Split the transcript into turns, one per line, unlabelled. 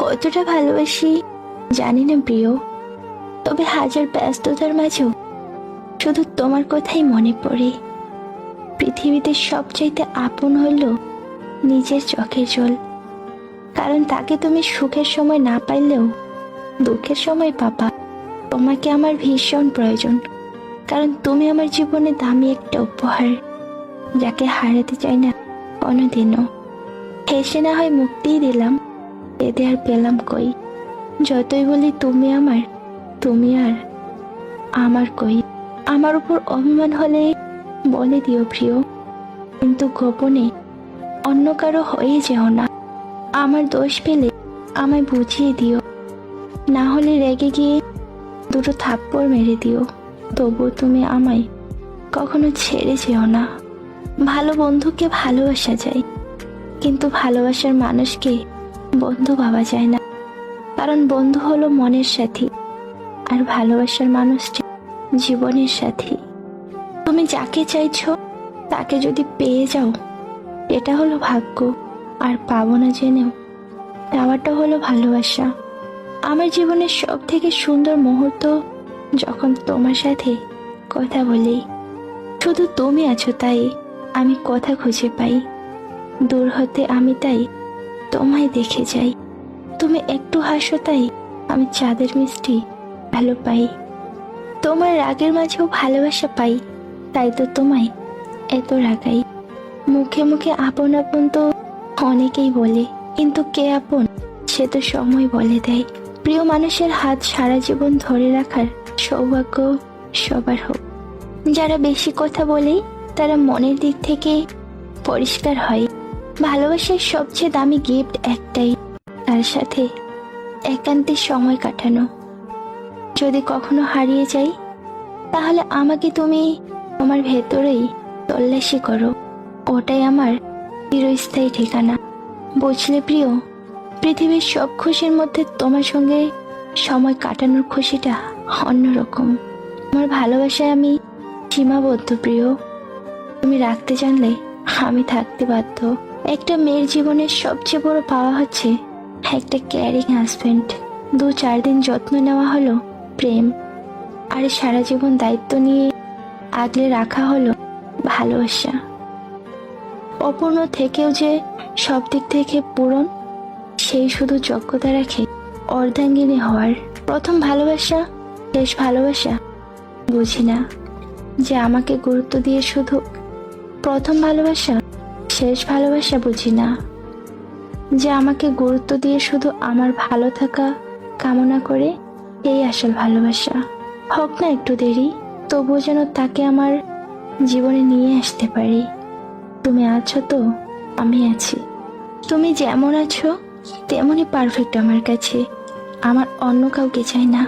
কতটা ভালোবাসি জানি না প্রিয়, তবে হাজার ব্যস্ততার মাঝেও শুধু তোমার কথাই মনে পড়ে। পৃথিবীতে সবচাইতে আপন হলো নিজের চোখের জল, কারণ তাকে তুমি সুখের সময় না পাইলেও দুঃখের সময় পাবা। তোমাকে আমার ভীষণ প্রয়োজন, কারণ তুমি আমার জীবনে দামি একটা উপহার, যাকে হারাতে চাই না কোনোদিনও। হেসে না হয় মুক্তিই দিলাম, এতে আর পেলাম কই। যতই বলি তুমি আমার, তুমি আর আমার কই। আমার উপর অভিমান হলে বলে দিও প্রিয়, কিন্তু গোপনে অন্য কারো হয়ে যেও না। আমার দোষ পেলে আমায় বুঝিয়ে দিও, না হলে রেগে গিয়ে দুটো থাপ্পড় মেরে দিও। তবুও তুমি আমায় কখনো ছেড়ে যেও না। ভালো বন্ধুকে ভালোবাসা যায়, কিন্তু ভালোবাসার মানুষকে বন্ধু ভাবা যায় না, কারণ বন্ধু হলো মনের সাথী, আর ভালোবাসার মানুষটি জীবনের সাথী। তুমি যাকে চাইছো তাকে যদি পেয়ে যাও, এটা হলো ভাগ্য, আর পাবো না জেনেও পাওয়াটা হলো ভালোবাসা। আমার জীবনের সব থেকে সুন্দর মুহূর্ত যখন তোমার সাথে কথা বলি। শুধু তুমি আছো তাই আমি কথা খুঁজে পাই, দূর হতে আমি তাই তোমায় দেখে যাই। তুমি একটু হাসো তাই আমি চাঁদের মিষ্টি ভালো পাই। তোমার রাগের মাঝেও ভালোবাসা পাই, তাই তো তোমায় এত রাগাই। মুখে মুখে আপন আপন তো অনেকেই বলে, কিন্তু কে আপন সে তো সময় বলে দেয়। প্রিয় মানুষের হাত সারা জীবন ধরে রাখার সৌভাগ্য সবার হোক। যারা বেশি কথা বলে তারা মনের দিক থেকে পরিষ্কার হয়। ভালোবাসার সবচেয়ে দামি গিফট একটাই, তার সাথে একান্তে সময় কাটানো। যদি কখনো হারিয়ে যাই, তাহলে আমাকে তুমি তোমার ভেতরেই তল্লাশি করো, ওটাই আমার চিরস্থায়ী ঠিকানা। বুঝলে প্রিয়, পৃথিবীর সব খুশির মধ্যে তোমার সঙ্গে সময় কাটানোর খুশিটা অন্যরকম। আমার ভালোবাসায় আমি সীমাবদ্ধ প্রিয়, তুমি রাখতে জানলে আমি থাকতে বাধ্য। একটা মেয়ের জীবনের সবচেয়ে বড় পাওয়া হচ্ছে একটা কেয়ারিং হাজবেন্ড। 2-4 দিন যত্ন নেওয়া হলো প্রেম, আর সারা জীবন দায়িত্ব নিয়ে আগলে রাখা হলো ভালোবাসা। অপূর্ণ থেকেও যে সব দিক থেকে পূরণ, সেই শুধু যোগ্যতা রাখে অর্ধাঙ্গিনী হওয়ার। প্রথম ভালোবাসা শেষ ভালোবাসা বুঝি না, যে আমাকে গুরুত্ব দিয়ে শুধু প্রথম ভালোবাসা শেষ ভালোবাসা বুঝি না, যে আমাকে গুরুত্ব দিয়ে শুধু আমার ভালো থাকা কামনা করে, এই আসল ভালোবাসা। হোক না একটু দেরি, তবুও যেন তাকে আমার জীবনে নিয়ে আসতে পারি। তুমি আছো তো আমি আছি, তুমি যেমন আছো তেমনই পারফেক্ট আমার কাছে। আমার অন্য কাউকে চাই না।